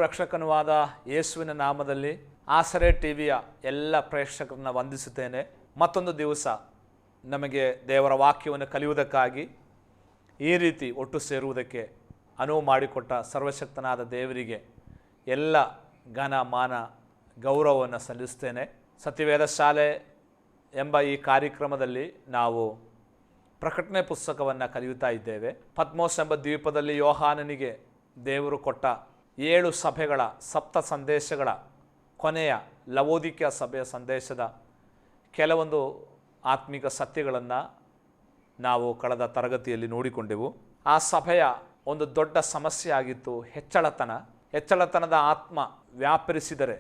ರಕ್ಷಕನೂ ಆದ ಯೇಸುವಿನ ನಾಮದಲ್ಲಿ ಆಸರೆ ಟಿವಿಯ ಎಲ್ಲ ಪ್ರೇಕ್ಷಕರನ್ನ ವಂದಿಸುತ್ತೇನೆ. ಮತ್ತೊಂದು ದಿವಸ ನಮಗೆ ದೇವರ ವಾಕ್ಯವನ್ನು ಕಲಿಯುವುದಕ್ಕಾಗಿ ಈ ರೀತಿ ಒಟ್ಟು ಸೇರುವುದಕ್ಕೆ ಅನುವು ಮಾಡಿಕೊಟ್ಟ ಸರ್ವಶಕ್ತನಾದ ದೇವರಿಗೆ ಎಲ್ಲ ಘನ ಮಾನ ಗೌರವವನ್ನು ಸಲ್ಲಿಸ್ತೇನೆ. ಸತ್ಯವೇದ ಶಾಲೆ ಎಂಬ ಈ ಕಾರ್ಯಕ್ರಮದಲ್ಲಿ ನಾವು ಪ್ರಕಟಣೆ ಪುಸ್ತಕವನ್ನು ಕಲಿಯುತ್ತಾ ಇದ್ದೇವೆ. ಪದ್ಮೋಸ್ ಎಂಬ ದ್ವೀಪದಲ್ಲಿ ಯೋಹಾನನಿಗೆ ದೇವರು ಕೊಟ್ಟ 7 ಸಭೆಗಳ ಸಪ್ತ ಸಂದೇಶಗಳ ಕೊನೆಯ ಲವೋದಿಕ್ಯ ಸಭೆಯ ಸಂದೇಶದ ಕೆಲವೊಂದು ಆತ್ಮಿಕ ಸತ್ಯಗಳನ್ನು ನಾವು ಕಳೆದ ತರಗತಿಯಲ್ಲಿ ನೋಡಿಕೊಂಡೆವು. ಆ ಸಭೆಯ ಒಂದು ದೊಡ್ಡ ಸಮಸ್ಯೆ ಆಗಿತ್ತು ಹೆಚ್ಚಳತನದ ಆತ್ಮ ವ್ಯಾಪರಿಸಿದರೆ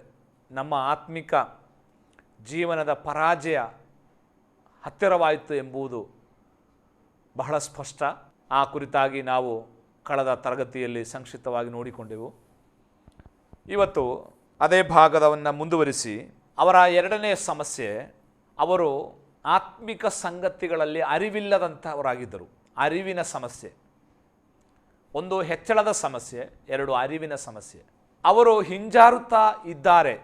ನಮ್ಮ ಆತ್ಮಿಕ ಜೀವನದ ಪರಾಜಯ ಹತ್ತಿರವಾಯಿತು ಎಂಬುದು ಬಹಳ ಸ್ಪಷ್ಟ. ಆ ಕುರಿತಾಗಿ ನಾವು ಕಳೆದ ತರಗತಿಯಲ್ಲಿ ಸಂಕ್ಷಿಪ್ತವಾಗಿ ನೋಡಿಕೊಂಡೆವು. ಇವತ್ತು ಅದೇ ಭಾಗವನ್ನು ಮುಂದುವರಿಸಿ ಅವರ ಎರಡನೇ ಸಮಸ್ಯೆ, ಅವರು ಆತ್ಮಿಕ ಸಂಗತಿಗಳಲ್ಲಿ ಅರಿವಿಲ್ಲದಂಥವರಾಗಿದ್ದರು. ಅರಿವಿನ ಸಮಸ್ಯೆ, ಒಂದು ಹೆಚ್ಚಳದ ಸಮಸ್ಯೆ, 2 ಅರಿವಿನ ಸಮಸ್ಯೆ. ಅವರು ಹಿಂಜಾರುತ್ತಾ ಇದ್ದಾರೆ,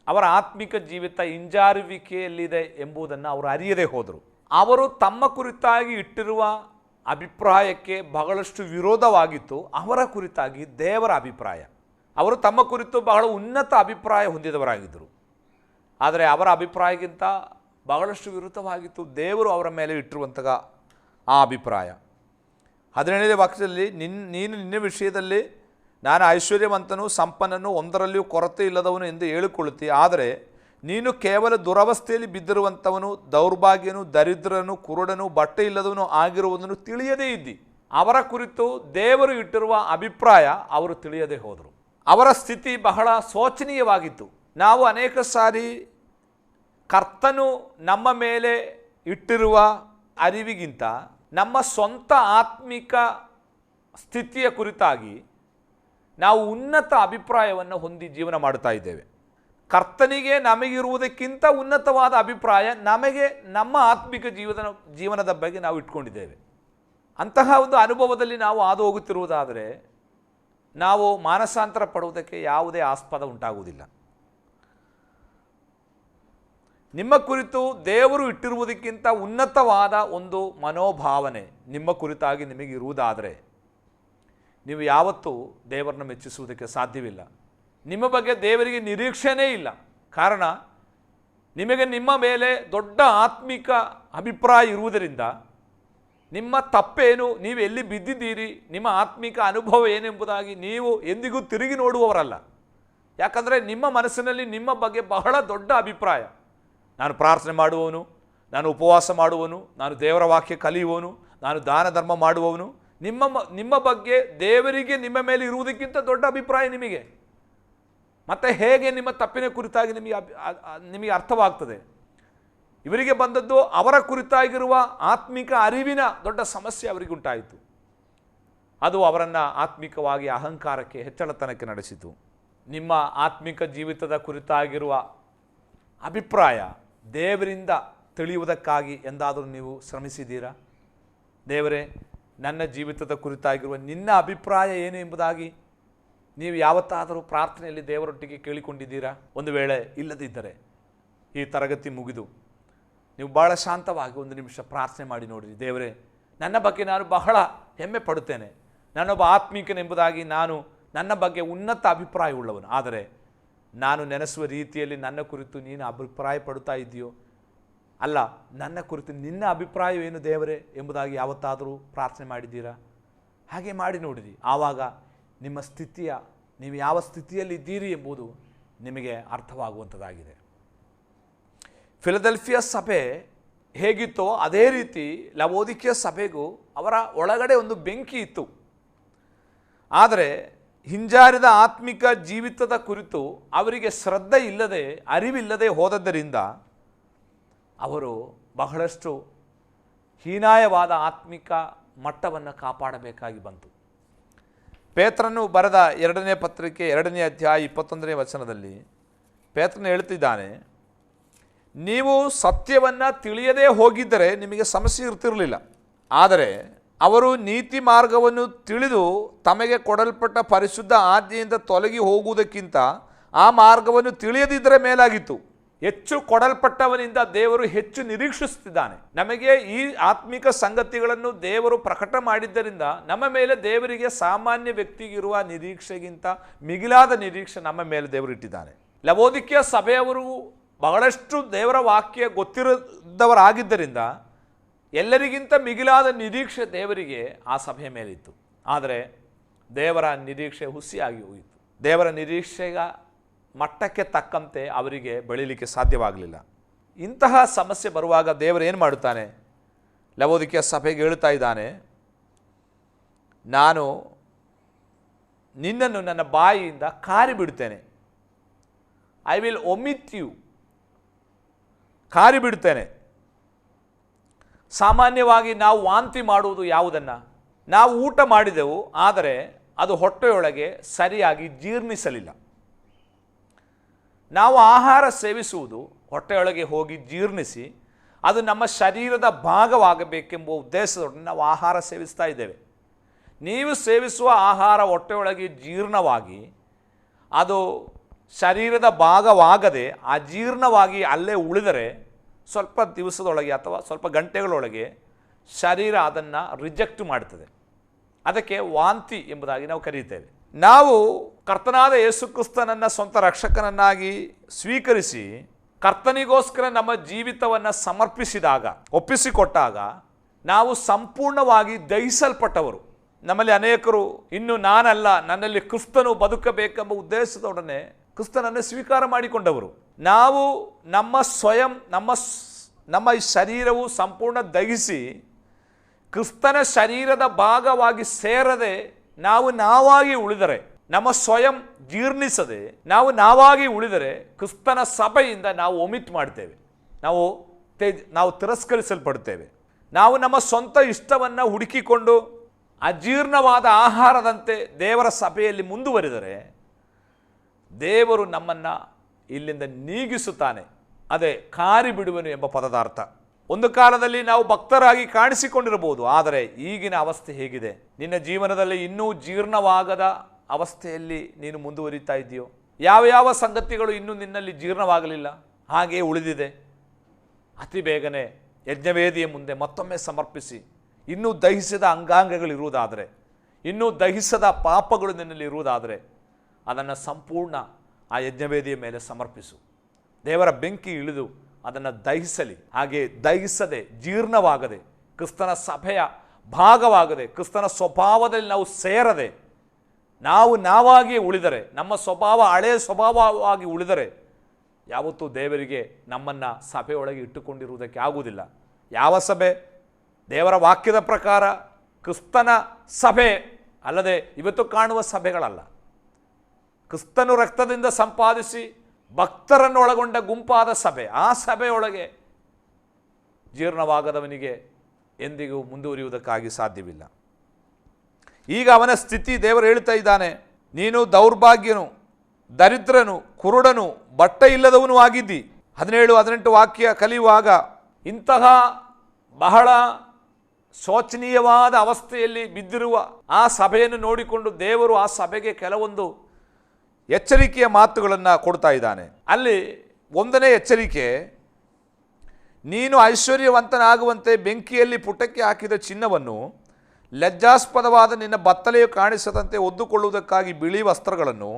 ಅವರ ಆತ್ಮಿಕ ಜೀವಿತ ಹಿಂಜಾರುವಿಕೆಯಲ್ಲಿದೆ ಎಂಬುದನ್ನು ಅವರು ಅರಿಯದೇ ಹೋದರು. ಅವರು ತಮ್ಮ ಕುರಿತಾಗಿ ಇಟ್ಟಿರುವ ಅಭಿಪ್ರಾಯಕ್ಕೆ ಬಹಳಷ್ಟು ವಿರೋಧವಾಗಿತ್ತು ಅವರ ಕುರಿತಾಗಿ ದೇವರ ಅಭಿಪ್ರಾಯ. ಅವರು ತಮ್ಮ ಕುರಿತು ಬಹಳ ಉನ್ನತ ಅಭಿಪ್ರಾಯ ಹೊಂದಿದವರಾಗಿದ್ದರು, ಆದರೆ ಅವರ ಅಭಿಪ್ರಾಯಕ್ಕಿಂತ ಬಹಳಷ್ಟು ವಿರುದ್ಧವಾಗಿತ್ತು ದೇವರು ಅವರ ಮೇಲೆ ಇಟ್ಟಿರುವಂತಹ ಆ ಅಭಿಪ್ರಾಯ. 17ನೇ ವಾಕ್ಯದಲ್ಲಿ ನೀನು ನಿನ್ನ ವಿಷಯದಲ್ಲಿ ನಾನು ಐಶ್ವರ್ಯವಂತನು, ಸಂಪನ್ನನು, ಒಂದರಲ್ಲಿಯೂ ಕೊರತೆ ಇಲ್ಲದವನು ಎಂದು ಹೇಳಿಕೊಳ್ಳುತ್ತಿ, ಆದರೆ ನೀನು ಕೇವಲ ದುರವಸ್ಥೆಯಲ್ಲಿ ಬಿದ್ದಿರುವಂಥವನು, ದೌರ್ಭಾಗ್ಯನು, ದರಿದ್ರನು, ಕುರುಡನು, ಬಟ್ಟೆ ಇಲ್ಲದವನು ಆಗಿರುವುದನ್ನು ತಿಳಿಯದೇ ಇದ್ದಿ. ಅವರ ಕುರಿತು ದೇವರು ಇಟ್ಟಿರುವ ಅಭಿಪ್ರಾಯ ಅವರು ತಿಳಿಯದೇ ಹೋದರು. ಅವರ ಸ್ಥಿತಿ ಬಹಳ ಶೋಚನೀಯವಾಗಿತ್ತು. ನಾವು ಅನೇಕ ಸಾರಿ ಕರ್ತನು ನಮ್ಮ ಮೇಲೆ ಇಟ್ಟಿರುವ ಅರಿವಿಗಿಂತ ನಮ್ಮ ಸ್ವಂತ ಆತ್ಮಿಕ ಸ್ಥಿತಿಯ ಕುರಿತಾಗಿ ನಾವು ಉನ್ನತ ಅಭಿಪ್ರಾಯವನ್ನು ಹೊಂದಿ ಜೀವನ ಮಾಡ್ತಾ ಇದ್ದೇವೆ. ಕರ್ತನಿಗೆ ನಮಗಿರುವುದಕ್ಕಿಂತ ಉನ್ನತವಾದ ಅಭಿಪ್ರಾಯ ನಮಗೆ ನಮ್ಮ ಆತ್ಮಿಕ ಜೀವನದ ಬಗ್ಗೆ ನಾವು ಇಟ್ಕೊಂಡಿದ್ದೇವೆ. ಅಂತಹ ಒಂದು ಅನುಭವದಲ್ಲಿ ನಾವು ಹಾದು ಹೋಗುತ್ತಿರುವುದಾದರೆ ನಾವು ಮಾನಸಾಂತರ ಪಡುವುದಕ್ಕೆ ಯಾವುದೇ ಆಸ್ಪದ ಉಂಟಾಗುವುದಿಲ್ಲ. ನಿಮ್ಮ ಕುರಿತು ದೇವರು ಇಟ್ಟಿರುವುದಕ್ಕಿಂತ ಉನ್ನತವಾದ ಒಂದು ಮನೋಭಾವನೆ ನಿಮ್ಮ ಕುರಿತಾಗಿ ನಿಮಗಿರುವುದಾದರೆ ನೀವು ಯಾವತ್ತೂ ದೇವರನ್ನು ಮೆಚ್ಚಿಸುವುದಕ್ಕೆ ಸಾಧ್ಯವಿಲ್ಲ. ನಿಮ್ಮ ಬಗ್ಗೆ ದೇವರಿಗೆ ನಿರೀಕ್ಷೆನೇ ಇಲ್ಲ. ಕಾರಣ ನಿಮಗೆ ನಿಮ್ಮ ಮೇಲೆ ದೊಡ್ಡ ಆತ್ಮಿಕ ಅಭಿಪ್ರಾಯ ಇರುವುದರಿಂದ ನಿಮ್ಮ ತಪ್ಪೇನು, ನೀವು ಎಲ್ಲಿ ಬಿದ್ದಿದ್ದೀರಿ, ನಿಮ್ಮ ಆತ್ಮಿಕ ಅನುಭವ ಏನೆಂಬುದಾಗಿ ನೀವು ಎಂದಿಗೂ ತಿರುಗಿ ನೋಡುವವರಲ್ಲ. ಯಾಕಂದರೆ ನಿಮ್ಮ ಮನಸ್ಸಿನಲ್ಲಿ ನಿಮ್ಮ ಬಗ್ಗೆ ಬಹಳ ದೊಡ್ಡ ಅಭಿಪ್ರಾಯ. ನಾನು ಪ್ರಾರ್ಥನೆ ಮಾಡುವವನು, ನಾನು ಉಪವಾಸ ಮಾಡುವವನು, ನಾನು ದೇವರ ವಾಕ್ಯ ಕಲಿಯುವವನು, ನಾನು ದಾನ ಧರ್ಮ ಮಾಡುವವನು. ನಿಮ್ಮ ಬಗ್ಗೆ ದೇವರಿಗೆ ನಿಮ್ಮ ಮೇಲೆ ಇರುವುದಕ್ಕಿಂತ ದೊಡ್ಡ ಅಭಿಪ್ರಾಯ ನಿಮಗೆ. ಮತ್ತು ಹೇಗೆ ನಿಮ್ಮ ತಪ್ಪಿನ ಕುರಿತಾಗಿ ನಿಮಗೆ ಅರ್ಥವಾಗ್ತದೆ? ಇವರಿಗೆ ಬಂದದ್ದು ಅವರ ಕುರಿತಾಗಿರುವ ಆತ್ಮಿಕ ಅರಿವಿನ ದೊಡ್ಡ ಸಮಸ್ಯೆ ಅವರಿಗೆ ಉಂಟಾಯಿತು. ಅದು ಅವರನ್ನು ಆತ್ಮಿಕವಾಗಿ ಅಹಂಕಾರಕ್ಕೆ, ಹೆಚ್ಚಳತನಕ್ಕೆ ನಡೆಸಿತು. ನಿಮ್ಮ ಆತ್ಮಿಕ ಜೀವಿತದ ಕುರಿತಾಗಿರುವ ಅಭಿಪ್ರಾಯ ದೇವರಿಂದ ತಿಳಿಯುವುದಕ್ಕಾಗಿ ಎಂದಾದರೂ ನೀವು ಶ್ರಮಿಸಿದ್ದೀರಾ? ದೇವರೇ, ನನ್ನ ಜೀವಿತದ ಕುರಿತಾಗಿರುವ ನಿನ್ನ ಅಭಿಪ್ರಾಯ ಏನು ಎಂಬುದಾಗಿ ನೀವು ಯಾವತ್ತಾದರೂ ಪ್ರಾರ್ಥನೆಯಲ್ಲಿ ದೇವರೊಟ್ಟಿಗೆ ಕೇಳಿಕೊಂಡಿದ್ದೀರಾ? ಒಂದು ವೇಳೆ ಇಲ್ಲದಿದ್ದರೆ ಈ ತರಗತಿ ಮುಗಿದು ನೀವು ಬಹಳ ಶಾಂತವಾಗಿ ಒಂದು ನಿಮಿಷ ಪ್ರಾರ್ಥನೆ ಮಾಡಿ ನೋಡಿರಿ. ದೇವರೇ, ನನ್ನ ಬಗ್ಗೆ ನಾನು ಬಹಳ ಹೆಮ್ಮೆ ಪಡುತ್ತೇನೆ, ನಾನೊಬ್ಬ ಆತ್ಮಿಕನೆಂಬುದಾಗಿ ನನ್ನ ಬಗ್ಗೆ ಉನ್ನತ ಅಭಿಪ್ರಾಯ ಉಳ್ಳವನು. ಆದರೆ ನಾನು ನೆನೆಸುವ ರೀತಿಯಲ್ಲಿ ನನ್ನ ಕುರಿತು ನೀನು ಅಭಿಪ್ರಾಯ ಪಡುತ್ತಾ ಇದೆಯೋ? ಅಲ್ಲ, ನನ್ನ ಕುರಿತು ನಿನ್ನ ಅಭಿಪ್ರಾಯವೇನು ದೇವರೇ ಎಂಬುದಾಗಿ ಯಾವತ್ತಾದರೂ ಪ್ರಾರ್ಥನೆ ಮಾಡಿದ್ದೀರಾ? ಹಾಗೆ ಮಾಡಿ ನೋಡಿರಿ. ಆವಾಗ ನಿಮ್ಮ ನೀವು ಯಾವ ಸ್ಥಿತಿಯಲ್ಲಿ ಇದ್ದೀರಿ ಎಂಬುದು ನಿಮಗೆ ಅರ್ಥವಾಗುವಂಥದ್ದಾಗಿದೆ. ಫಿಲದೆಲ್ಫಿಯಾ ಸಭೆ ಹೇಗಿತ್ತೋ ಅದೇ ರೀತಿ ಲವೋದಿಕ್ಯ ಸಭೆಗೂ ಅವರ ಒಳಗಡೆ ಒಂದು ಬೆಂಕಿ ಇತ್ತು. ಆದರೆ ಹಿಂಜಾರಿದ ಆತ್ಮಿಕ ಜೀವಿತದ ಕುರಿತು ಅವರಿಗೆ ಶ್ರದ್ಧೆ ಇಲ್ಲದೆ, ಅರಿವಿಲ್ಲದೆ ಹೋದದ್ದರಿಂದ ಅವರು ಬಹಳಷ್ಟು ಹೀನಾಯವಾದ ಆತ್ಮಿಕ ಮಟ್ಟವನ್ನು ಕಾಪಾಡಬೇಕಾಗಿ ಬಂತು. ಪೇತ್ರನು ಬರೆದ 2ನೇ ಪತ್ರಿಕೆ 2ನೇ ಅಧ್ಯಾಯ 21ನೇ ವಚನದಲ್ಲಿ ಪೇತ್ರನು ಹೇಳ್ತಿದ್ದಾನೆ, ನೀವು ಸತ್ಯವನ್ನು ತಿಳಿಯದೇ ಹೋಗಿದ್ದರೆ ನಿಮಗೆ ಸಮಸ್ಯೆ ಇರ್ತಿರಲಿಲ್ಲ. ಆದರೆ ಅವರು ನೀತಿ ಮಾರ್ಗವನ್ನು ತಿಳಿದು ತಮಗೆ ಕೊಡಲ್ಪಟ್ಟ ಪರಿಶುದ್ಧ ಆಜ್ಞೆಯಿಂದ ತೊಲಗಿ ಹೋಗುವುದಕ್ಕಿಂತ ಆ ಮಾರ್ಗವನ್ನು ತಿಳಿಯದಿದ್ದರೆ ಮೇಲಾಗಿತ್ತು. ಹೆಚ್ಚು ಕೊಡಲ್ಪಟ್ಟವನಿಂದ ದೇವರು ಹೆಚ್ಚು ನಿರೀಕ್ಷಿಸುತ್ತಿದ್ದಾನೆ. ನಮಗೆ ಈ ಆತ್ಮಿಕ ಸಂಗತಿಗಳನ್ನು ದೇವರು ಪ್ರಕಟ ಮಾಡಿದ್ದರಿಂದ ನಮ್ಮ ಮೇಲೆ ದೇವರಿಗೆ ಸಾಮಾನ್ಯ ವ್ಯಕ್ತಿಗಿರುವ ನಿರೀಕ್ಷೆಗಿಂತ ಮಿಗಿಲಾದ ನಿರೀಕ್ಷೆ ನಮ್ಮ ಮೇಲೆ ದೇವರು ಇಟ್ಟಿದ್ದಾನೆ. ಲವೋದಿಕೀಯ ಸಭೆಯವರು ಬಹಳಷ್ಟು ದೇವರ ವಾಕ್ಯ ಗೊತ್ತಿರದವರಾಗಿದ್ದರಿಂದ ಎಲ್ಲರಿಗಿಂತ ಮಿಗಿಲಾದ ನಿರೀಕ್ಷೆ ದೇವರಿಗೆ ಆ ಸಭೆಯ ಮೇಲಿತ್ತು. ಆದರೆ ದೇವರ ನಿರೀಕ್ಷೆ ಹುಸಿಯಾಗಿ ಹೋಯಿತು. ದೇವರ ನಿರೀಕ್ಷೆಗ ಮಟ್ಟಕ್ಕೆ ತಕ್ಕಂತೆ ಅವರಿಗೆ ಬೆಳೀಲಿಕ್ಕೆ ಸಾಧ್ಯವಾಗಲಿಲ್ಲ. ಇಂತಹ ಸಮಸ್ಯೆ ಬರುವಾಗ ದೇವರು ಏನು ಮಾಡುತ್ತಾನೆ? ಲವೋದಿಕೀಯ ಸಭೆಗೆ ಹೇಳ್ತಾ ಇದ್ದಾನೆ, ನಾನು ನಿನ್ನನ್ನು ನನ್ನ ಬಾಯಿಯಿಂದ ಕಾರಿ ಬಿಡ್ತೇನೆ. I will omit you. ಕಾರಿ ಬಿಡ್ತೇನೆ. ಸಾಮಾನ್ಯವಾಗಿ ನಾವು ವಾಂತಿ ಮಾಡುವುದು ಯಾವುದನ್ನು? ನಾವು ಊಟ ಮಾಡಿದೆವು, ಆದರೆ ಅದು ಹೊಟ್ಟೆಯೊಳಗೆ ಸರಿಯಾಗಿ ಜೀರ್ಣಿಸಲಿಲ್ಲ. ನಾವು ಆಹಾರ ಸೇವಿಸುವುದು ಹೊಟ್ಟೆಯೊಳಗೆ ಹೋಗಿ ಜೀರ್ಣಿಸಿ ಅದು ನಮ್ಮ ಶರೀರದ ಭಾಗವಾಗಬೇಕೆಂಬ ಉದ್ದೇಶದೊಡನೆ ನಾವು ಆಹಾರ ಸೇವಿಸ್ತಾ ಇದ್ದೇವೆ. ನೀವು ಸೇವಿಸುವ ಆಹಾರ ಹೊಟ್ಟೆಯೊಳಗೆ ಜೀರ್ಣವಾಗಿ ಅದು ಶರೀರದ ಭಾಗವಾಗದೆ ಅಜೀರ್ಣವಾಗಿ ಅಲ್ಲೇ ಉಳಿದರೆ ಸ್ವಲ್ಪ ದಿವಸದೊಳಗೆ ಅಥವಾ ಸ್ವಲ್ಪ ಗಂಟೆಗಳೊಳಗೆ ಶರೀರ ಅದನ್ನು ರಿಜೆಕ್ಟ್ ಮಾಡ್ತದೆ. ಅದಕ್ಕೆ ವಾಂತಿ ಎಂಬುದಾಗಿ ನಾವು ಕರೀತೇವೆ. ನಾವು ಕರ್ತನಾದ ಯೇಸು ಕ್ರಿಸ್ತನನ್ನು ಸ್ವಂತ ರಕ್ಷಕನನ್ನಾಗಿ ಸ್ವೀಕರಿಸಿ ಕರ್ತನಿಗೋಸ್ಕರ ನಮ್ಮ ಜೀವಿತವನ್ನು ಸಮರ್ಪಿಸಿದಾಗ, ಒಪ್ಪಿಸಿಕೊಟ್ಟಾಗ ನಾವು ಸಂಪೂರ್ಣವಾಗಿ ದಹಿಸಲ್ಪಟ್ಟವರು. ನಮ್ಮಲ್ಲಿ ಅನೇಕರು ಇನ್ನು ನಾನಲ್ಲ, ನನ್ನಲ್ಲಿ ಕ್ರಿಸ್ತನು ಬದುಕಬೇಕೆಂಬ ಉದ್ದೇಶದೊಡನೆ ಕ್ರಿಸ್ತನನ್ನು ಸ್ವೀಕಾರ ಮಾಡಿಕೊಂಡವರು. ನಾವು ನಮ್ಮ ಸ್ವಯಂ ನಮ್ಮ ಈ ಶರೀರವು ಸಂಪೂರ್ಣ ದಹಿಸಿ ಕ್ರಿಸ್ತನ ಶರೀರದ ಭಾಗವಾಗಿ ಸೇರದೆ ನಾವು ನಾವಾಗಿ ಉಳಿದರೆ, ನಮ್ಮ ಸ್ವಯಂ ಜೀರ್ಣಿಸದೆ ನಾವಾಗಿ ಉಳಿದರೆ ಕ್ರಿಸ್ತನ ಸಭೆಯಿಂದ ನಾವು ಒಮಿಟ್ ಮಾಡ್ತೇವೆ, ನಾವು ತಿರಸ್ಕರಿಸಲ್ಪಡ್ತೇವೆ. ನಾವು ನಮ್ಮ ಸ್ವಂತ ಇಷ್ಟವನ್ನು ಹುಡುಕಿಕೊಂಡು ಅಜೀರ್ಣವಾದ ಆಹಾರದಂತೆ ದೇವರ ಸಭೆಯಲ್ಲಿ ಮುಂದುವರಿದರೆ ದೇವರು ನಮ್ಮನ್ನು ಇಲ್ಲಿಂದ ನೀಗಿಸುತ್ತಾನೆ. ಅದೇ ಕಾರಿ ಬಿಡುವನು ಎಂಬ ಪದದ ಅರ್ಥ. ಒಂದು ಕಾಲದಲ್ಲಿ ನಾವು ಭಕ್ತರಾಗಿ ಕಾಣಿಸಿಕೊಂಡಿರಬಹುದು, ಆದರೆ ಈಗಿನ ಅವಸ್ಥೆ ಹೇಗಿದೆ? ನಿನ್ನ ಜೀವನದಲ್ಲಿ ಇನ್ನೂ ಜೀರ್ಣವಾಗದ ಅವಸ್ಥೆಯಲ್ಲಿ ನೀನು ಮುಂದುವರಿತಾ ಇದೆಯೋ? ಯಾವ ಸಂಗತಿಗಳು ಇನ್ನೂ ನಿನ್ನಲ್ಲಿ ಜೀರ್ಣವಾಗಲಿಲ್ಲ, ಹಾಗೆಯೇ ಉಳಿದಿದೆ? ಅತಿ ಬೇಗನೆ ಯಜ್ಞವೇದಿಯ ಮುಂದೆ ಮತ್ತೊಮ್ಮೆ ಸಮರ್ಪಿಸಿ, ಇನ್ನೂ ದಹಿಸದ ಅಂಗಾಂಗಗಳಿರುವುದಾದರೆ, ಇನ್ನೂ ದಹಿಸದ ಪಾಪಗಳು ನಿನ್ನಲ್ಲಿ ಇರುವುದಾದರೆ ಅದನ್ನು ಸಂಪೂರ್ಣ ಆ ಯಜ್ಞವೇದಿಯ ಮೇಲೆ ಸಮರ್ಪಿಸು. ದೇವರ ಬೆಂಕಿ ಇಳಿದು ಅದನ್ನು ದಹಿಸಲಿ. ಹಾಗೆ ದಹಿಸದೆ ಜೀರ್ಣವಾಗದೆ ಕ್ರಿಸ್ತನ ಸಭೆಯ ಭಾಗವಾಗದೆ ಕ್ರಿಸ್ತನ ಸ್ವಭಾವದಲ್ಲಿ ನಾವು ಸೇರದೆ ನಾವಾಗಿ ಉಳಿದರೆ, ನಮ್ಮ ಸ್ವಭಾವ ಹಳೆಯ ಸ್ವಭಾವವಾಗಿ ಉಳಿದರೆ ಯಾವತ್ತೂ ದೇವರಿಗೆ ನಮ್ಮನ್ನು ಸಭೆಯೊಳಗೆ ಇಟ್ಟುಕೊಂಡಿರುವುದಕ್ಕೆ ಆಗುವುದಿಲ್ಲ. ಯಾವ ಸಭೆ? ದೇವರ ವಾಕ್ಯದ ಪ್ರಕಾರ ಕ್ರಿಸ್ತನ ಸಭೆ ಅಲ್ಲದೆ ಇವತ್ತು ಕಾಣುವ ಸಭೆಗಳಲ್ಲ. ಕ್ರಿಸ್ತನು ರಕ್ತದಿಂದ ಸಂಪಾದಿಸಿ ಭಕ್ತರನ್ನು ಒಳಗೊಂಡ ಗುಂಪಾದ ಸಭೆ. ಆ ಸಭೆಯೊಳಗೆ ಜೀರ್ಣವಾಗದವನಿಗೆ ಎಂದಿಗೂ ಮುಂದುವರಿಯುವುದಕ್ಕಾಗಿ ಸಾಧ್ಯವಿಲ್ಲ. ಈಗ ಅವನ ಸ್ಥಿತಿ ದೇವರು ಹೇಳ್ತಾ ಇದ್ದಾನೆ, ನೀನು ದೌರ್ಭಾಗ್ಯನು, ದರಿದ್ರನು, ಕುರುಡನು, ಬಟ್ಟೆ ಇಲ್ಲದವನು ಆಗಿದ್ದಿ. 17-18 ವಾಕ್ಯ ಕಲಿಯುವಾಗ ಇಂತಹ ಬಹಳ ಶೋಚನೀಯವಾದ ಅವಸ್ಥೆಯಲ್ಲಿ ಬಿದ್ದಿರುವ ಆ ಸಭೆಯನ್ನು ನೋಡಿಕೊಂಡು ದೇವರು ಆ ಸಭೆಗೆ ಕೆಲವೊಂದು ಎಚ್ಚರಿಕೆಯ ಮಾತುಗಳನ್ನು ಕೊಡ್ತಾ ಇದ್ದಾನೆ. ಅಲ್ಲಿ ಒಂದನೇ ಎಚ್ಚರಿಕೆ, ನೀನು ಐಶ್ವರ್ಯವಂತನಾಗುವಂತೆ ಬೆಂಕಿಯಲ್ಲಿ ಪುಟಕ್ಕೆ ಹಾಕಿದ ಚಿನ್ನವನ್ನು, ಲಜ್ಜಾಸ್ಪದವಾದ ನಿನ್ನ ಬತ್ತಲೆಯು ಕಾಣಿಸದಂತೆ ಒದ್ದುಕೊಳ್ಳುವುದಕ್ಕಾಗಿ ಬಿಳಿ ವಸ್ತ್ರಗಳನ್ನು,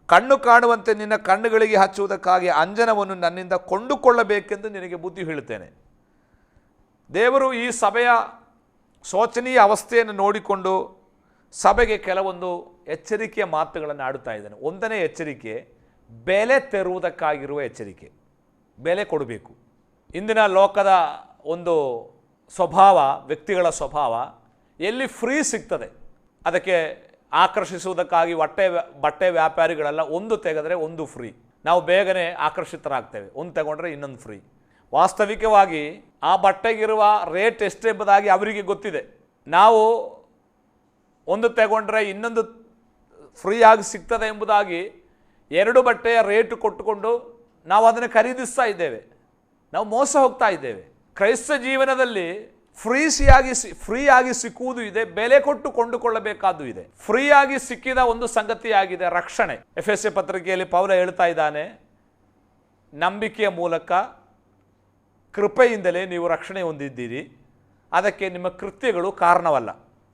ಕಣ್ಣು ಕಾಣುವಂತೆ ನಿನ್ನ ಕಣ್ಣುಗಳಿಗೆ ಹಚ್ಚುವುದಕ್ಕಾಗಿ ಅಂಜನವನ್ನು ನನ್ನಿಂದ ಕೊಂಡುಕೊಳ್ಳಬೇಕೆಂದು ನಿನಗೆ ಬುದ್ಧಿ ಹೇಳುತ್ತೇನೆ. ದೇವರು ಈ ಸಭೆಯ ಶೋಚನೀಯ ಅವಸ್ಥೆಯನ್ನು ನೋಡಿಕೊಂಡು ಸಭೆಗೆ ಕೆಲವೊಂದು ಎಚ್ಚರಿಕೆಯ ಮಾತುಗಳನ್ನು ಆಡುತ್ತಾ ಇದ್ದಾನೆ. ಒಂದನೇ ಎಚ್ಚರಿಕೆ, ಬೆಲೆ ತೆರುವುದಕ್ಕಾಗಿರುವ ಎಚ್ಚರಿಕೆ. ಬೆಲೆ ಕೊಡಬೇಕು. ಇಂದಿನ ಲೋಕದ ಒಂದು ಸ್ವಭಾವ, ವ್ಯಕ್ತಿಗಳ ಸ್ವಭಾವ, ಎಲ್ಲಿ ಫ್ರೀ ಸಿಗ್ತದೆ ಅದಕ್ಕೆ ಆಕರ್ಷಿಸುವುದಕ್ಕಾಗಿ ಬಟ್ಟೆ ವ್ಯಾಪಾರಿಗಳೆಲ್ಲ ಒಂದು ತೆಗೆದರೆ ಒಂದು ಫ್ರೀ. ನಾವು ಬೇಗನೆ ಆಕರ್ಷಿತರಾಗ್ತೇವೆ, ಒಂದು ತಗೊಂಡ್ರೆ ಇನ್ನೊಂದು ಫ್ರೀ. ವಾಸ್ತವಿಕವಾಗಿ ಆ ಬಟ್ಟೆಗಿರುವ ರೇಟ್ ಎಷ್ಟೆಂಬುದಾಗಿ ಅವರಿಗೆ ಗೊತ್ತಿದೆ. ನಾವು ಒಂದು ತಗೊಂಡ್ರೆ ಇನ್ನೊಂದು ಫ್ರೀಯಾಗಿ ಸಿಗ್ತದೆ ಎಂಬುದಾಗಿ 2 ಬಟ್ಟೆಯ ರೇಟು ಕೊಟ್ಟುಕೊಂಡು ನಾವು ಅದನ್ನು ಖರೀದಿಸ್ತಾ ಇದ್ದೇವೆ. ನಾವು ಮೋಸ ಹೋಗ್ತಾ ಇದ್ದೇವೆ. ಕ್ರೈಸ್ತ ಜೀವನದಲ್ಲಿ ಫ್ರೀಯಾಗಿ ಸಿಕ್ಕುವುದು ಇದೆ, ಬೆಲೆ ಕೊಟ್ಟು ಕೊಂಡುಕೊಳ್ಳಬೇಕಾದ್ದು ಇದೆ. ಫ್ರೀಯಾಗಿ ಸಿಕ್ಕಿದ ಒಂದು ಸಂಗತಿಯಾಗಿದೆ ರಕ್ಷಣೆ. ಎಫೆಸ ಪತ್ರಿಕೆಯಲ್ಲಿ ಪೌಲ ಹೇಳ್ತಾ ಇದ್ದಾನೆ, ನಂಬಿಕೆಯ ಮೂಲಕ ಕೃಪೆಯಿಂದಲೇ ನೀವು ರಕ್ಷಣೆ ಹೊಂದಿದ್ದೀರಿ, ಅದಕ್ಕೆ ನಿಮ್ಮ ಕೃತ್ಯಗಳು ಕಾರಣವಲ್ಲ.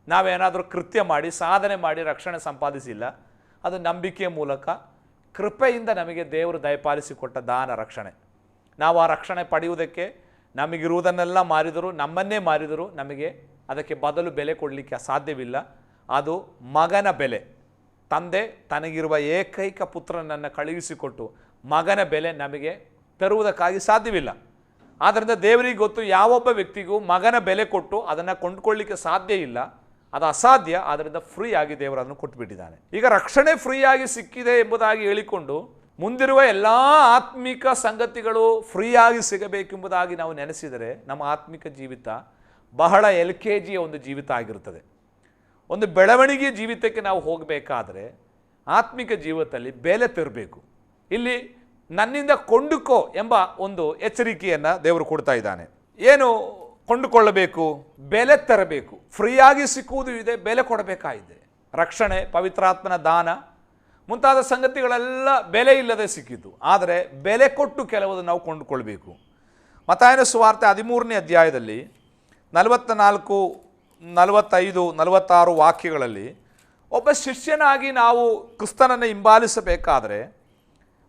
ನಾವೇನಾದರೂ ಕೃತ್ಯ ಮಾಡಿ ಸಾಧನೆ ಮಾಡಿ ರಕ್ಷಣೆ ಸಂಪಾದಿಸಿಲ್ಲ, ಅದು ನಂಬಿಕೆಯ ಮೂಲಕ ಕೃಪೆಯಿಂದ ನಮಗೆ ದೇವರು ದಯಪಾಲಿಸಿಕೊಟ್ಟ ದಾನ ರಕ್ಷಣೆ. ನಾವು ಆ ರಕ್ಷಣೆ ಪಡೆಯುವುದಕ್ಕೆ ನಮಗಿರುವುದನ್ನೆಲ್ಲ ಮಾರಿದರು, ನಮ್ಮನ್ನೇ ಮಾರಿದರು, ನಮಗೆ ಅದಕ್ಕೆ ಬದಲು ಬೆಲೆ ಕೊಡಲಿಕ್ಕೆ ಸಾಧ್ಯವಿಲ್ಲ. ಅದು ಮಗನ ಬೆಲೆ. ತಂದೆ ತನಗಿರುವ ಏಕೈಕ ಪುತ್ರನನ್ನು ಕಳುಹಿಸಿಕೊಟ್ಟು ಮಗನ ಬೆಲೆ ನಮಗೆ ತರುವುದಕ್ಕಾಗಿ ಸಾಧ್ಯವಿಲ್ಲ. ಆದ್ದರಿಂದ ದೇವರಿಗೆ ಗೊತ್ತು, ಯಾವೊಬ್ಬ ವ್ಯಕ್ತಿಗೂ ಮಗನ ಬೆಲೆ ಕೊಟ್ಟು ಅದನ್ನು ಕೊಂಡುಕೊಳ್ಳಲಿಕ್ಕೆ ಸಾಧ್ಯ ಇಲ್ಲ, ಅದು ಅಸಾಧ್ಯ. ಆದ್ದರಿಂದ ಫ್ರೀಯಾಗಿ ದೇವರು ಅದನ್ನು ಕೊಟ್ಟುಬಿಟ್ಟಿದ್ದಾನೆ. ಈಗ ರಕ್ಷಣೆ ಫ್ರೀಯಾಗಿ ಸಿಕ್ಕಿದೆ ಎಂಬುದಾಗಿ ಹೇಳಿಕೊಂಡು ಮುಂದಿರುವ ಎಲ್ಲ ಆತ್ಮಿಕ ಸಂಗತಿಗಳು ಫ್ರೀಯಾಗಿ ಸಿಗಬೇಕೆಂಬುದಾಗಿ ನಾವು ನೆನೆಸಿದರೆ ನಮ್ಮ ಆತ್ಮಿಕ ಜೀವಿತ ಬಹಳ LKG ಒಂದು ಜೀವಿತ ಆಗಿರುತ್ತದೆ. ಒಂದು ಬೆಳವಣಿಗೆ ಜೀವಿತಕ್ಕೆ ನಾವು ಹೋಗಬೇಕಾದ್ರೆ ಆತ್ಮಿಕ ಜೀವಿತದಲ್ಲಿ ಬೆಲೆ ತರಬೇಕು. ಇಲ್ಲಿ ನನ್ನಿಂದ ಕೊಂಡುಕೋ ಎಂಬ ಒಂದು ಎಚ್ಚರಿಕೆಯನ್ನು ದೇವರು ಕೊಡ್ತಾ ಇದ್ದಾನೆ. ಏನು ಕೊಂಡುಕೊಳ್ಳಬೇಕು? ಬೆಲೆ ತರಬೇಕು. ಫ್ರೀಯಾಗಿ ಸಿಕ್ಕುವುದು ಇದೆ, ಬೆಲೆ ಕೊಡಬೇಕಾಗಿದೆ. ರಕ್ಷಣೆ, ಪವಿತ್ರಾತ್ಮನ ದಾನ ಮುಂತಾದ ಸಂಗತಿಗಳೆಲ್ಲ ಬೆಲೆ ಇಲ್ಲದೆ ಸಿಕ್ಕಿತು, ಆದರೆ ಬೆಲೆ ಕೊಟ್ಟು ಕೆಲವುದು ನಾವು ಕೊಂಡುಕೊಳ್ಬೇಕು. ಮತ್ತಾಯನ ಸುವಾರ್ತೆ 13ನೇ ಅಧ್ಯಾಯದಲ್ಲಿ 44, 45, 46 ವಾಕ್ಯಗಳಲ್ಲಿ ಒಬ್ಬ ಶಿಷ್ಯನಾಗಿ ನಾವು ಕ್ರಿಸ್ತನನ್ನು ಹಿಂಬಾಲಿಸಬೇಕಾದರೆ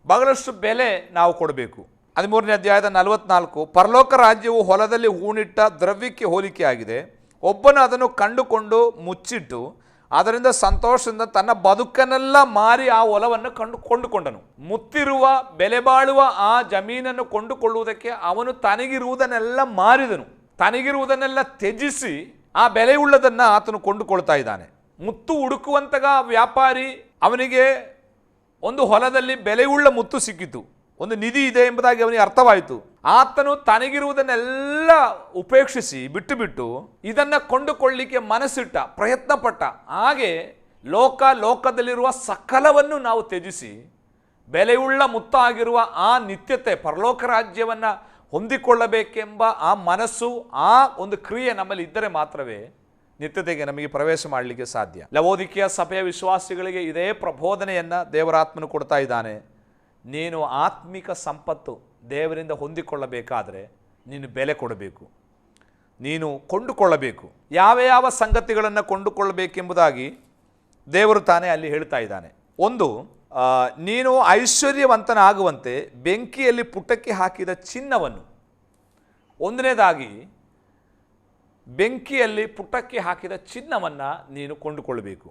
ಬಹಳಷ್ಟು ಬೆಲೆ ನಾವು ಕೊಡಬೇಕು. 13ನೇ ಅಧ್ಯಾಯದ 44, ಪರಲೋಕ ರಾಜ್ಯವು ಹೊಲದಲ್ಲಿ ಹೂಣಿಟ್ಟ ದ್ರವ್ಯಕ್ಕೆ ಹೋಲಿಕೆಯಾಗಿದೆ. ಒಬ್ಬನು ಅದನ್ನು ಕಂಡುಕೊಂಡು ಮುಚ್ಚಿಟ್ಟು ಅದರಿಂದ ಸಂತೋಷದಿಂದ ತನ್ನ ಬದುಕನ್ನೆಲ್ಲ ಮಾರಿ ಆ ಹೊಲವನ್ನು ಕೊಂಡುಕೊಂಡನು. ಮುತ್ತಿರುವ ಬೆಲೆ ಬಾಳುವ ಆ ಜಮೀನನ್ನು ಕೊಂಡುಕೊಳ್ಳುವುದಕ್ಕೆ ಅವನು ತನಗಿರುವುದನ್ನೆಲ್ಲ ಮಾರಿದನು. ತನಗಿರುವುದನ್ನೆಲ್ಲ ತ್ಯಜಿಸಿ ಆ ಬೆಲೆಯುಳ್ಳದನ್ನು ಆತನು ಕೊಂಡುಕೊಳ್ತಾ ಇದ್ದಾನೆ. ಮುತ್ತು ಹುಡುಕುವಂತಹ ವ್ಯಾಪಾರಿ, ಅವನಿಗೆ ಒಂದು ಹೊಲದಲ್ಲಿ ಬೆಲೆಯುಳ್ಳ ಮುತ್ತು ಸಿಕ್ಕಿತು, ಒಂದು ನಿಧಿ ಇದೆ ಎಂಬುದಾಗಿ ಅವನಿಗೆ ಅರ್ಥವಾಯಿತು. ಆತನು ತನಗಿರುವುದನ್ನೆಲ್ಲ ಉಪೇಕ್ಷಿಸಿ ಬಿಟ್ಟು ಇದನ್ನು ಕೊಂಡುಕೊಳ್ಳಲಿಕ್ಕೆ ಮನಸ್ಸಿಟ್ಟ, ಪ್ರಯತ್ನ ಪಟ್ಟ. ಹಾಗೆ ಲೋಕದಲ್ಲಿರುವ ಸಕಲವನ್ನು ನಾವು ತ್ಯಜಿಸಿ ಬೆಲೆಯುಳ್ಳ ಮುತ್ತಾಗಿರುವ ಆ ನಿತ್ಯತೆ, ಪರಲೋಕ ರಾಜ್ಯವನ್ನು ಹೊಂದಿಕೊಳ್ಳಬೇಕೆಂಬ ಆ ಮನಸ್ಸು, ಆ ಒಂದು ಕ್ರಿಯೆ ನಮ್ಮಲ್ಲಿ ಇದ್ದರೆ ಮಾತ್ರವೇ ನಿತ್ಯತೆಗೆ ನಮಗೆ ಪ್ರವೇಶ ಮಾಡಲಿಕ್ಕೆ ಸಾಧ್ಯ. ಲವೋದಿಕೀಯ ಸಭೆಯ ವಿಶ್ವಾಸಿಗಳಿಗೆ ಇದೇ ಪ್ರಬೋಧನೆಯನ್ನು ದೇವರಾತ್ಮನು ಕೊಡ್ತಾ ಇದ್ದಾನೆ. ನೀನು ಆತ್ಮಿಕ ಸಂಪತ್ತು ದೇವರಿಂದ ಹೊಂದಿಕೊಳ್ಳಬೇಕಾದರೆ ನೀನು ಬೆಲೆ ಕೊಡಬೇಕು, ನೀನು ಕೊಂಡುಕೊಳ್ಳಬೇಕು. ಯಾವ ಸಂಗತಿಗಳನ್ನು ಕೊಂಡುಕೊಳ್ಳಬೇಕೆಂಬುದಾಗಿ ದೇವರು ತಾನೇ ಅಲ್ಲಿ ಹೇಳ್ತಾ ಇದ್ದಾನೆ. ಒಂದು, ನೀನು ಐಶ್ವರ್ಯವಂತನಾಗುವಂತೆ ಬೆಂಕಿಯಲ್ಲಿ ಪುಟಕ್ಕೆ ಹಾಕಿದ ಚಿನ್ನವನ್ನು. ಒಂದನೇದಾಗಿ ಬೆಂಕಿಯಲ್ಲಿ ಪುಟಕ್ಕೆ ಹಾಕಿದ ಚಿನ್ನವನ್ನು ನೀನು ಕೊಂಡುಕೊಳ್ಳಬೇಕು,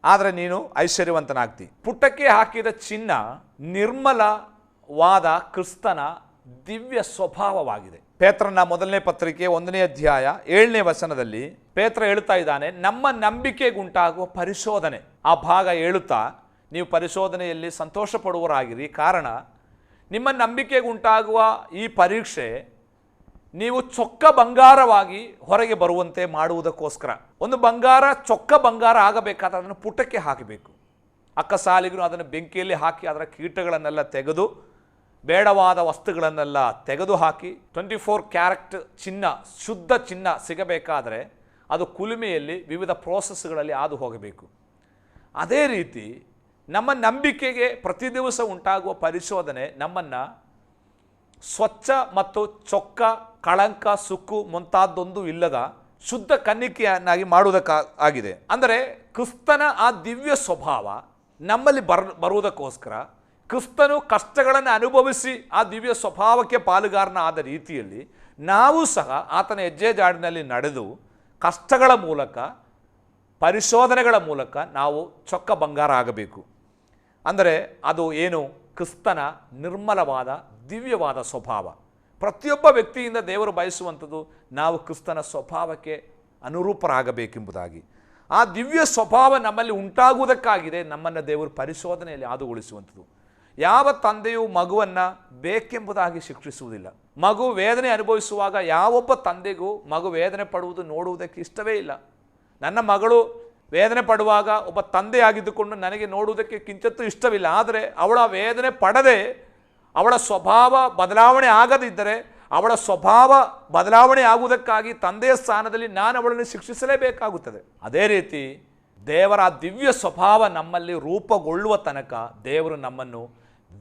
ಆದರೆ ನೀನು ಐಶ್ವರ್ಯವಂತನಾಗ್ತಿ. ಪುಟಕ್ಕೆ ಹಾಕಿದ ಚಿನ್ನ ನಿರ್ಮಲವಾದ ಕ್ರಿಸ್ತನ ದಿವ್ಯ ಸ್ವಭಾವವಾಗಿದೆ. ಪೇತ್ರನ ಮೊದಲನೇ ಪತ್ರಿಕೆ 1ನೇ ಅಧ್ಯಾಯ 7ನೇ ವಚನದಲ್ಲಿ ಪೇತ್ರ ಹೇಳ್ತಾ ಇದ್ದಾನೆ, ನಮ್ಮ ನಂಬಿಕೆಗುಂಟಾಗುವ ಪರಿಶೋಧನೆ. ಆ ಭಾಗ ಹೇಳುತ್ತಾ, ನೀವು ಪರಿಶೋಧನೆಯಲ್ಲಿ ಸಂತೋಷ ಪಡುವರಾಗಿರಿ, ಕಾರಣ ನಿಮ್ಮ ನಂಬಿಕೆಗುಂಟಾಗುವ ಈ ಪರೀಕ್ಷೆ ನೀವು ಚೊಕ್ಕ ಬಂಗಾರವಾಗಿ ಹೊರಗೆ ಬರುವಂತೆ ಮಾಡುವುದಕ್ಕೋಸ್ಕರ. ಒಂದು ಬಂಗಾರ ಚೊಕ್ಕ ಬಂಗಾರ ಆಗಬೇಕಾದ್ರೆ ಅದನ್ನು ಪುಟಕ್ಕೆ ಹಾಕಬೇಕು. ಅಕ್ಕಸಾಲಿಗೂ ಅದನ್ನು ಬೆಂಕಿಯಲ್ಲಿ ಹಾಕಿ ಅದರ ಕೀಟಗಳನ್ನೆಲ್ಲ ತೆಗೆದು ಬೇಡವಾದ ವಸ್ತುಗಳನ್ನೆಲ್ಲ ತೆಗೆದು ಹಾಕಿ 24 ಕ್ಯಾರೆಟ್ ಚಿನ್ನ, ಶುದ್ಧ ಚಿನ್ನ ಸಿಗಬೇಕಾದರೆ ಅದು ಕುಲುಮೆಯಲ್ಲಿ ವಿವಿಧ ಪ್ರೋಸೆಸ್ಗಳಲ್ಲಿ ಹಾದು ಹೋಗಬೇಕು. ಅದೇ ರೀತಿ ನಮ್ಮ ನಂಬಿಕೆಗೆ ಪ್ರತಿ ದಿವಸ ಉಂಟಾಗುವ ಪರಿಶೋಧನೆ ನಮ್ಮನ್ನು ಸ್ವಚ್ಛ ಮತ್ತು ಚೊಕ್ಕ, ಕಳಂಕ, ಸುಕ್ಕು ಮುಂತಾದೊಂದು ಇಲ್ಲದ ಶುದ್ಧ ಕನ್ನಿಕೆಯನ್ನಾಗಿ ಮಾಡುವುದಕ್ಕಾಗಿದೆ. ಅಂದರೆ ಕ್ರಿಸ್ತನ ಆ ದಿವ್ಯ ಸ್ವಭಾವ ನಮ್ಮಲ್ಲಿ ಬರುವುದಕ್ಕೋಸ್ಕರ, ಕ್ರಿಸ್ತನು ಕಷ್ಟಗಳನ್ನು ಅನುಭವಿಸಿ ಆ ದಿವ್ಯ ಸ್ವಭಾವಕ್ಕೆ ಪಾಲುಗಾರನ ಆದ ರೀತಿಯಲ್ಲಿ ನಾವು ಸಹ ಆತನ ಹೆಜ್ಜೆ ಜಾಡಿನಲ್ಲಿ ನಡೆದು ಕಷ್ಟಗಳ ಮೂಲಕ, ಪರಿಶೋಧನೆಗಳ ಮೂಲಕ ನಾವು ಚೊಕ್ಕ ಬಂಗಾರ ಆಗಬೇಕು. ಅಂದರೆ ಅದು ಏನು? ಕ್ರಿಸ್ತನ ನಿರ್ಮಲವಾದ ದಿವ್ಯವಾದ ಸ್ವಭಾವ. ಪ್ರತಿಯೊಬ್ಬ ವ್ಯಕ್ತಿಯಿಂದ ದೇವರು ಬಯಸುವಂಥದ್ದು ನಾವು ಕ್ರಿಸ್ತನ ಸ್ವಭಾವಕ್ಕೆ ಅನುರೂಪರಾಗಬೇಕೆಂಬುದಾಗಿ. ಆ ದಿವ್ಯ ಸ್ವಭಾವ ನಮ್ಮಲ್ಲಿ ಉಂಟಾಗುವುದಕ್ಕಾಗಿದೆ ನಮ್ಮನ್ನು ದೇವರು ಪರಿಶೋಧನೆಯಲ್ಲಿ ಹಾದುಗೊಳಿಸುವಂಥದ್ದು. ಯಾವ ತಂದೆಯು ಮಗುವನ್ನು ಬೇಕೆಂಬುದಾಗಿ ಶಿಕ್ಷಿಸುವುದಿಲ್ಲ. ಮಗು ವೇದನೆ ಅನುಭವಿಸುವಾಗ ಯಾವೊಬ್ಬ ತಂದೆಗೂ ಮಗು ವೇದನೆ ಪಡುವುದು ನೋಡುವುದಕ್ಕೆ ಇಷ್ಟವೇ ಇಲ್ಲ. ನನ್ನ ಮಗಳು ವೇದನೆ ಪಡುವಾಗ ಒಬ್ಬ ತಂದೆಯಾಗಿದ್ದುಕೊಂಡು ನನಗೆ ನೋಡುವುದಕ್ಕೆ ಕಿಂಚತ್ತೂ ಇಷ್ಟವಿಲ್ಲ. ಆದರೆ ಅವಳ ವೇದನೆ ಪಡದೆ, ಅವಳ ಸ್ವಭಾವ ಬದಲಾವಣೆ ಆಗದಿದ್ದರೆ ಅವಳ ಸ್ವಭಾವ ಬದಲಾವಣೆ ಆಗುವುದಕ್ಕಾಗಿ ತಂದೆಯ ಸ್ಥಾನದಲ್ಲಿ ನಾನು ಅವಳನ್ನು ಶಿಕ್ಷಿಸಲೇಬೇಕಾಗುತ್ತದೆ. ಅದೇ ರೀತಿ ದೇವರ ದಿವ್ಯ ಸ್ವಭಾವ ನಮ್ಮಲ್ಲಿ ರೂಪುಗೊಳ್ಳುವ ತನಕ ದೇವರು ನಮ್ಮನ್ನು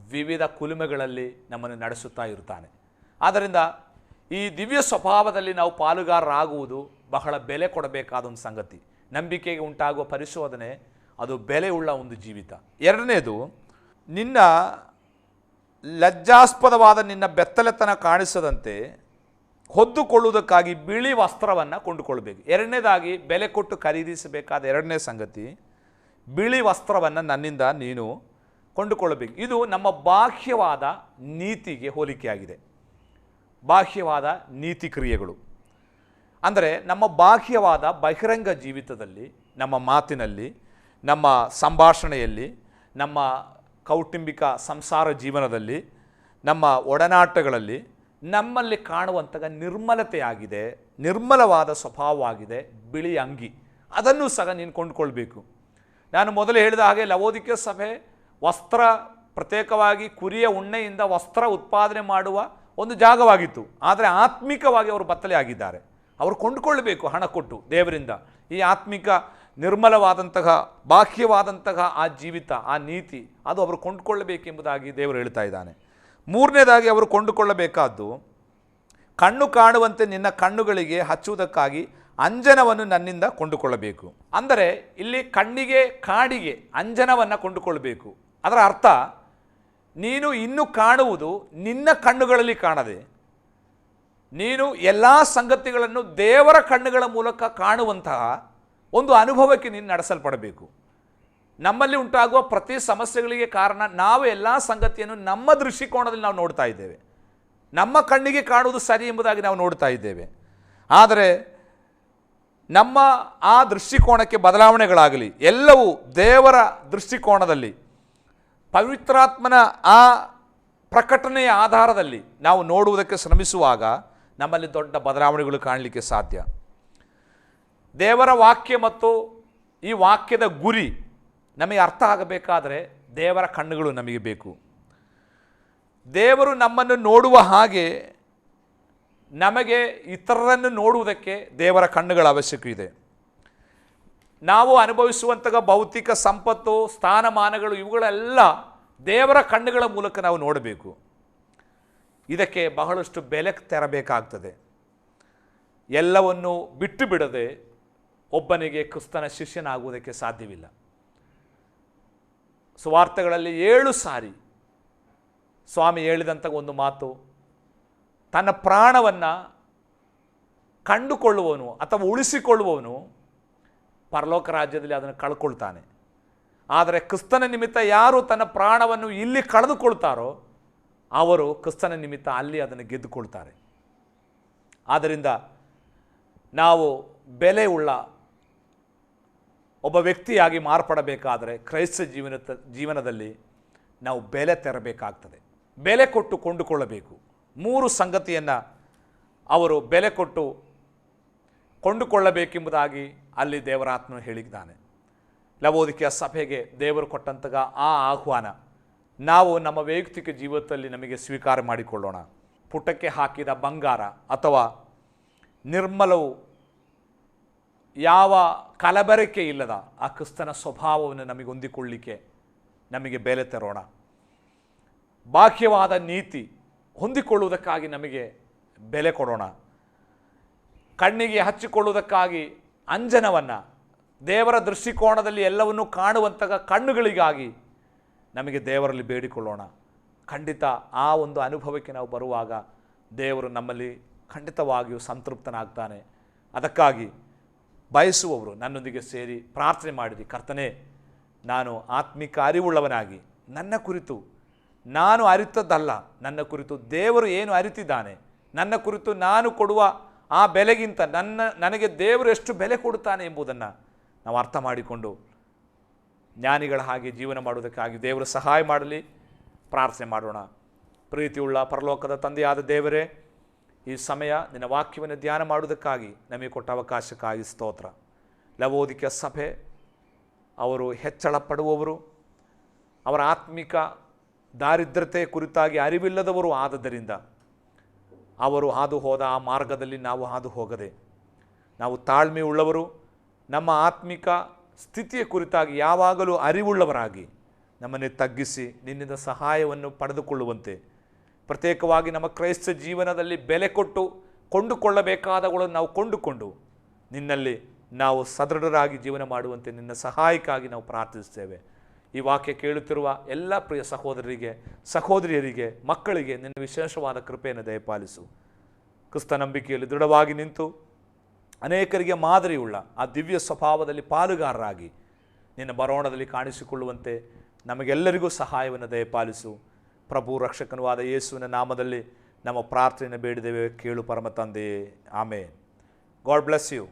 ವಿವಿಧ ಕುಲುಮೆಗಳಲ್ಲಿ ನಮ್ಮನ್ನು ನಡೆಸುತ್ತಾ ಇರ್ತಾನೆ. ಆದ್ದರಿಂದ ಈ ದಿವ್ಯ ಸ್ವಭಾವದಲ್ಲಿ ನಾವು ಪಾಲುಗಾರರಾಗುವುದು ಬಹಳ ಬೆಲೆ ಕೊಡಬೇಕಾದ ಒಂದು ಸಂಗತಿ. ನಂಬಿಕೆಗೆ ಉಂಟಾಗುವ ಪರಿಶೋಧನೆ ಅದು ಬೆಲೆಯುಳ್ಳ ಒಂದು ಜೀವಿತ. ಎರಡನೇದು, ನಿನ್ನ ಲಜ್ಜಾಸ್ಪದವಾದ ನಿನ್ನ ಬೆತ್ತಲೆತನ ಕಾಣಿಸದಂತೆ ಹೊದ್ದುಕೊಳ್ಳುವುದಕ್ಕಾಗಿ ಬಿಳಿ ವಸ್ತ್ರವನ್ನು ಕೊಂಡುಕೊಳ್ಬೇಕು. ಎರಡನೇದಾಗಿ ಬೆಲೆ ಕೊಟ್ಟು ಖರೀದಿಸಬೇಕಾದ ಎರಡನೇ ಸಂಗತಿ, ಬಿಳಿ ವಸ್ತ್ರವನ್ನು ನನ್ನಿಂದ ನೀನು ಕೊಂಡುಕೊಳ್ಳಬೇಕು. ಇದು ನಮ್ಮ ಬಾಹ್ಯವಾದ ನೀತಿಗೆ ಹೋಲಿಕೆಯಾಗಿದೆ. ಬಾಹ್ಯವಾದ ನೀತಿ ಕ್ರಿಯೆಗಳು ಅಂದರೆ ನಮ್ಮ ಬಾಹ್ಯವಾದ ಬಹಿರಂಗ ಜೀವಿತದಲ್ಲಿ, ನಮ್ಮ ಮಾತಿನಲ್ಲಿ, ನಮ್ಮ ಸಂಭಾಷಣೆಯಲ್ಲಿ, ನಮ್ಮ ಕೌಟುಂಬಿಕ ಸಂಸಾರ ಜೀವನದಲ್ಲಿ, ನಮ್ಮ ಒಡನಾಟಗಳಲ್ಲಿ ನಮ್ಮಲ್ಲಿ ಕಾಣುವಂತಹ ನಿರ್ಮಲತೆಯಾಗಿದೆ, ನಿರ್ಮಲವಾದ ಸ್ವಭಾವವಾಗಿದೆ ಬಿಳಿ ಅಂಗಿ. ಅದನ್ನು ಸಹ ನೀನು ಕೊಂಡುಕೊಳ್ಬೇಕು. ನಾನು ಮೊದಲು ಹೇಳಿದ ಹಾಗೆ ಲವೋದಿಕೀಯ ಸಭೆ ವಸ್ತ್ರ ಪ್ರತ್ಯೇಕವಾಗಿ ಕುರಿಯ ಉಣ್ಣೆಯಿಂದ ವಸ್ತ್ರ ಉತ್ಪಾದನೆ ಮಾಡುವ ಒಂದು ಜಾಗವಾಗಿತ್ತು. ಆದರೆ ಆತ್ಮಿಕವಾಗಿ ಅವರು ಬತ್ತಲೆ ಆಗಿದ್ದಾರೆ. ಅವರು ಕೊಂಡುಕೊಳ್ಳಬೇಕು ಹಣ ಕೊಟ್ಟು ದೇವರಿಂದ. ಈ ಆತ್ಮಿಕ ನಿರ್ಮಲವಾದಂತಹ ಬಾಹ್ಯವಾದಂತಹ ಆ ಜೀವಿತ, ಆ ನೀತಿ, ಅದು ಅವರು ಕೊಂಡುಕೊಳ್ಳಬೇಕೆಂಬುದಾಗಿ ದೇವರು ಹೇಳ್ತಾ ಇದ್ದಾನೆ. ಮೂರನೇದಾಗಿ ಅವರು ಕೊಂಡುಕೊಳ್ಳಬೇಕಾದ್ದು, ಕಣ್ಣು ಕಾಣುವಂತೆ ನಿನ್ನ ಕಣ್ಣುಗಳಿಗೆ ಹಚ್ಚುವುದಕ್ಕಾಗಿ ಅಂಜನವನ್ನು ನನ್ನಿಂದ ಕೊಂಡುಕೊಳ್ಳಬೇಕು. ಅಂದರೆ ಇಲ್ಲಿ ಕಣ್ಣಿಗೆ ಕಾಡಿಗೆ ಅಂಜನವನ್ನು ಕೊಂಡುಕೊಳ್ಳಬೇಕು. ಅದರ ಅರ್ಥ, ನೀನು ಇನ್ನು ಕಾಣುವುದು ನಿನ್ನ ಕಣ್ಣುಗಳಲ್ಲಿ ಕಾಣದೆ ನೀನು ಎಲ್ಲ ಸಂಗತಿಗಳನ್ನು ದೇವರ ಕಣ್ಣುಗಳ ಮೂಲಕ ಕಾಣುವಂತಹ ಒಂದು ಅನುಭವಕ್ಕೆ ನೀನು ನಡೆಸಲ್ಪಡಬೇಕು. ನಮ್ಮಲ್ಲಿ ಉಂಟಾಗುವ ಪ್ರತಿ ಸಮಸ್ಯೆಗಳಿಗೆ ಕಾರಣ ನಾವು ಎಲ್ಲ ಸಂಗತಿಯನ್ನು ನಮ್ಮ ದೃಷ್ಟಿಕೋನದಲ್ಲಿ ನಾವು ನೋಡ್ತಾ ಇದ್ದೇವೆ. ನಮ್ಮ ಕಣ್ಣಿಗೆ ಕಾಣುವುದು ಸರಿ ಎಂಬುದಾಗಿ ನಾವು ನೋಡ್ತಾ ಇದ್ದೇವೆ. ಆದರೆ ನಮ್ಮ ಆ ದೃಷ್ಟಿಕೋನಕ್ಕೆ ಬದಲಾವಣೆಗಳಾಗಲಿ, ಎಲ್ಲವೂ ದೇವರ ದೃಷ್ಟಿಕೋನದಲ್ಲಿ ಪವಿತ್ರಾತ್ಮನ ಆ ಪ್ರಕಟಣೆಯ ಆಧಾರದಲ್ಲಿ ನಾವು ನೋಡುವುದಕ್ಕೆ ಶ್ರಮಿಸುವಾಗ ನಮ್ಮಲ್ಲಿ ದೊಡ್ಡ ಬದಲಾವಣೆಗಳು ಕಾಣಲಿಕ್ಕೆ ಸಾಧ್ಯ. ದೇವರ ವಾಕ್ಯ ಮತ್ತು ಈ ವಾಕ್ಯದ ಗುರಿ ನಮಗೆ ಅರ್ಥ ಆಗಬೇಕಾದರೆ ದೇವರ ಕಣ್ಣುಗಳು ನಮಗೆ ಬೇಕು. ದೇವರು ನಮ್ಮನ್ನು ನೋಡುವ ಹಾಗೆ ನಮಗೆ ಇತರರನ್ನು ನೋಡುವುದಕ್ಕೆ ದೇವರ ಕಣ್ಣುಗಳ ಅವಶ್ಯಕ ಇದೆ. ನಾವು ಅನುಭವಿಸುವಂತಹ ಭೌತಿಕ ಸಂಪತ್ತು, ಸ್ಥಾನಮಾನಗಳು, ಇವುಗಳೆಲ್ಲ ದೇವರ ಕಣ್ಣುಗಳ ಮೂಲಕ ನಾವು ನೋಡಬೇಕು. ಇದಕ್ಕೆ ಬಹಳಷ್ಟು ಬೆಲೆ ತೆರಬೇಕಾಗ್ತದೆ. ಎಲ್ಲವನ್ನು ಬಿಟ್ಟು ಬಿಡದೆ ಒಬ್ಬನಿಗೆ ಕ್ರಿಸ್ತನ ಶಿಷ್ಯನಾಗುವುದಕ್ಕೆ ಸಾಧ್ಯವಿಲ್ಲ. ಸುವಾರ್ತೆಗಳಲ್ಲಿ 7 ಸಾರಿ ಸ್ವಾಮಿ ಹೇಳಿದಂಥ ಒಂದು ಮಾತು, ತನ್ನ ಪ್ರಾಣವನ್ನು ಕಂಡುಕೊಳ್ಳುವವನು ಅಥವಾ ಉಳಿಸಿಕೊಳ್ಳುವವನು ಪರಲೋಕ ರಾಜ್ಯದಲ್ಲಿ ಅದನ್ನು ಕಳ್ಕೊಳ್ತಾನೆ. ಆದರೆ ಕ್ರಿಸ್ತನ ನಿಮಿತ್ತ ಯಾರು ತನ್ನ ಪ್ರಾಣವನ್ನು ಇಲ್ಲಿ ಕಳೆದುಕೊಳ್ತಾರೋ ಅವರು ಕ್ರಿಸ್ತನ ನಿಮಿತ್ತ ಅಲ್ಲಿ ಅದನ್ನು ಗೆದ್ದುಕೊಳ್ತಾರೆ. ಆದ್ದರಿಂದ ನಾವು ಬೆಲೆಯುಳ್ಳ ಒಬ್ಬ ವ್ಯಕ್ತಿಯಾಗಿ ಮಾರ್ಪಡಬೇಕಾದರೆ ಕ್ರೈಸ್ತ ಜೀವನದಲ್ಲಿ ನಾವು ಬೆಲೆ ತೆರಬೇಕಾಗ್ತದೆ. ಬೆಲೆ ಕೊಟ್ಟು ಕೊಂಡುಕೊಳ್ಳಬೇಕು. 3 ಸಂಗತಿಯನ್ನು ಅವರು ಬೆಲೆ ಕೊಟ್ಟು ಕೊಂಡುಕೊಳ್ಳಬೇಕೆಂಬುದಾಗಿ ಅಲ್ಲಿ ದೇವರಾತ್ಮನು ಹೇಳಿದ್ದಾನೆ. ಲವೋದಿಕೀಯ ಸಭೆಗೆ ದೇವರು ಕೊಟ್ಟಂತಹ ಆ ಆಹ್ವಾನ ನಾವು ನಮ್ಮ ವೈಯಕ್ತಿಕ ಜೀವಿತದಲ್ಲಿ ನಮಗೆ ಸ್ವೀಕಾರ ಮಾಡಿಕೊಳ್ಳೋಣ. ಪುಟಕ್ಕೆ ಹಾಕಿದ ಬಂಗಾರ ಅಥವಾ ನಿರ್ಮಲವು ಯಾವ ಕಲಬೆರಕೆ ಇಲ್ಲದ ಆ ಕ್ರಿಸ್ತನ ಸ್ವಭಾವವನ್ನು ನಮಗೆ ಹೊಂದಿಕೊಳ್ಳಿಕ್ಕೆ ನಮಗೆ ಬೆಲೆ ತರೋಣ. ಬಾಹ್ಯವಾದ ನೀತಿ ಹೊಂದಿಕೊಳ್ಳುವುದಕ್ಕಾಗಿ ನಮಗೆ ಬೆಲೆ ಕೊಡೋಣ. ಕಣ್ಣಿಗೆ ಹಚ್ಚಿಕೊಳ್ಳುವುದಕ್ಕಾಗಿ ಅಂಜನವನ್ನು, ದೇವರ ದೃಷ್ಟಿಕೋನದಲ್ಲಿ ಎಲ್ಲವನ್ನೂ ಕಾಣುವಂತಹ ಕಣ್ಣುಗಳಿಗಾಗಿ ನಮಗೆ ದೇವರಲ್ಲಿ ಬೇಡಿಕೊಳ್ಳೋಣ. ಖಂಡಿತ ಆ ಒಂದು ಅನುಭವಕ್ಕೆ ನಾವು ಬರುವಾಗ ದೇವರು ನಮ್ಮಲ್ಲಿ ಖಂಡಿತವಾಗಿಯೂ ಸಂತೃಪ್ತನಾಗ್ತಾನೆ. ಅದಕ್ಕಾಗಿ ಬಯಸುವವರು ನನ್ನೊಂದಿಗೆ ಸೇರಿ ಪ್ರಾರ್ಥನೆ ಮಾಡಿರಿ. ಕರ್ತನೇ, ನಾನು ಆತ್ಮಿಕ ಅರಿವುಳ್ಳವನಾಗಿ ನನ್ನ ಕುರಿತು ನಾನು ಅರಿತದ್ದಲ್ಲ, ನನ್ನ ಕುರಿತು ದೇವರು ಏನು ಅರಿತಿದ್ದಾನೆ, ನನ್ನ ಕುರಿತು ನಾನು ಕೊಡುವ ಆ ಬೆಲೆಗಿಂತ ನನಗೆ ದೇವರು ಎಷ್ಟು ಬೆಲೆ ಕೊಡುತ್ತಾನೆ ಎಂಬುದನ್ನು ನಾವು ಅರ್ಥ ಮಾಡಿಕೊಂಡು ಜ್ಞಾನಿಗಳ ಹಾಗೆ ಜೀವನ ಮಾಡುವುದಕ್ಕಾಗಿ ದೇವರು ಸಹಾಯ ಮಾಡಲಿ. ಪ್ರಾರ್ಥನೆ ಮಾಡೋಣ. ಪ್ರೀತಿಯುಳ್ಳ ಪರಲೋಕದ ತಂದೆಯಾದ ದೇವರೇ, ಈ ಸಮಯ ನಿನ್ನ ವಾಕ್ಯವನ್ನು ಧ್ಯಾನ ಮಾಡುವುದಕ್ಕಾಗಿ ನಮಗೆ ಕೊಟ್ಟ ಅವಕಾಶಕ್ಕಾಗಿ ಸ್ತೋತ್ರ. ಲವೋದಿಕೀಯ ಸಭೆ ಅವರು ಹೆಚ್ಚಳ ಪಡುವವರು, ಅವರ ಆತ್ಮಿಕ ದಾರಿದ್ರ್ಯತೆ ಕುರಿತಾಗಿ ಅರಿವಿಲ್ಲದವರು ಆದದ್ದರಿಂದ ಅವರು ಹಾದು ಹೋದ ಆ ಮಾರ್ಗದಲ್ಲಿ ನಾವು ಹಾದು ಹೋಗದೆ, ನಾವು ತಾಳ್ಮೆ ಉಳ್ಳವರು, ನಮ್ಮ ಆತ್ಮಿಕ ಸ್ಥಿತಿಯ ಕುರಿತಾಗಿ ಯಾವಾಗಲೂ ಅರಿವುಳ್ಳವರಾಗಿ ನಮ್ಮನ್ನೇ ತಗ್ಗಿಸಿ ನಿನ್ನಿಂದ ಸಹಾಯವನ್ನು ಪಡೆದುಕೊಳ್ಳುವಂತೆ, ಪ್ರತ್ಯೇಕವಾಗಿ ನಮ್ಮ ಕ್ರೈಸ್ತ ಜೀವನದಲ್ಲಿ ಬೆಲೆ ಕೊಟ್ಟು ಕೊಂಡುಕೊಳ್ಳಬೇಕಾದವುಗಳನ್ನು ನಾವು ಕೊಂಡುಕೊಂಡು ನಿನ್ನಲ್ಲಿ ನಾವು ಸದೃಢರಾಗಿ ಜೀವನ ಮಾಡುವಂತೆ ನಿನ್ನ ಸಹಾಯಕ್ಕಾಗಿ ನಾವು ಪ್ರಾರ್ಥಿಸ್ತೇವೆ. ಈ ವಾಕ್ಯ ಕೇಳುತ್ತಿರುವ ಎಲ್ಲ ಪ್ರಿಯ ಸಹೋದರರಿಗೆ, ಸಹೋದರಿಯರಿಗೆ, ಮಕ್ಕಳಿಗೆ ನಿನ್ನ ವಿಶೇಷವಾದ ಕೃಪೆಯನ್ನು ದಯಪಾಲಿಸು. ಕ್ರಿಸ್ತ ನಂಬಿಕೆಯಲ್ಲಿ ದೃಢವಾಗಿ ನಿಂತು ಅನೇಕರಿಗೆ ಮಾದರಿಯುಳ್ಳ ಆ ದಿವ್ಯ ಸ್ವಭಾವದಲ್ಲಿ ಪಾಲುಗಾರರಾಗಿ ನಿನ್ನ ಬರೋಣದಲ್ಲಿ ಕಾಣಿಸಿಕೊಳ್ಳುವಂತೆ ನಮಗೆಲ್ಲರಿಗೂ ಸಹಾಯವನ್ನು ದಯಪಾಲಿಸು. ಪ್ರಭು ರಕ್ಷಕನೂ ಆದ ಯೇಸುವಿನ ನಾಮದಲ್ಲಿ ನಮ್ಮ ಪ್ರಾರ್ಥನೆಯನ್ನು ಬೇಡಿದ್ದೇವೆ, ಕೇಳು ಪರಮ ತಂದೆಯೇ. ಆಮೇನ್. God bless you.